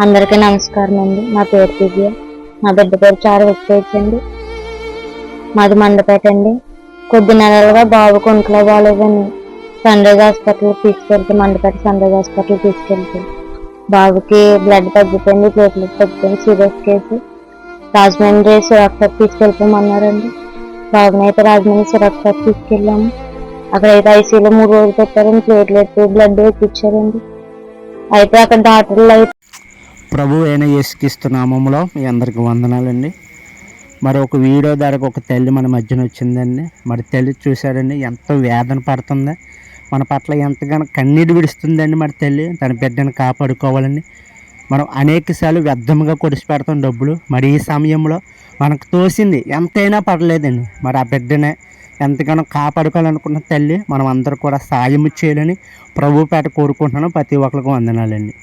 అందరికీ నమస్కారం అండి. నా పేరు దివ్య. నా బిడ్డ పేరు చారువచ్చేసి అండి. మాది మండపేట అండి. కొద్ది నెలలుగా బాబుకు ఒంట్లో బాగాలేదని సన్ రైజ్ హాస్పిటల్ తీసుకెళ్తే, మండపేట సన్ రైజ్ హాస్పిటల్ తీసుకెళ్తే బాబుకి బ్లడ్ తగ్గిపోయింది, ప్లేట్లెట్ తగ్గిపోయింది, సీరియస్ కేసు. రాజమండ్రి సురక్షకు తీసుకెళ్ళిపోమన్నారండి. బాబునైతే రాజమండ్రి సురక్షకు తీసుకెళ్ళాము. అక్కడైతే ఐసీయూలో 3 రోజులు పెట్టారండి. ప్లేట్లెట్ బ్లడ్ ఎక్కిచ్చారండి. అయితే అక్కడ డాక్టర్లు అయితే ప్రభు అయిన యేసుక్రీస్తు నామములో మీ అందరికి వందనాలండి. మరి ఒక వీడియో ద్వారా ఒక తల్లి మన మధ్యన వచ్చిందండి. మరి తల్లి చూశారండి, ఎంతో వేదన పడుతుంది, మన పట్ల ఎంతగానో కన్నీరు విడుస్తుందండి. మరి తల్లి తన బిడ్డను కాపాడుకోవాలని మనం అనేకసార్లు వ్యర్థంగా కొడిసి పెడతాం డబ్బులు. మరి ఈ సమయంలో మనకు తోసింది ఎంతైనా పర్లేదండి, మరి ఆ బిడ్డనే ఎంతగానో కాపాడుకోవాలనుకున్న తల్లి మనం అందరూ కూడా సాయం చేయాలని ప్రభుపేట కోరుకుంటున్నాను. ప్రతి ఒక్కరికి వందనాలండి.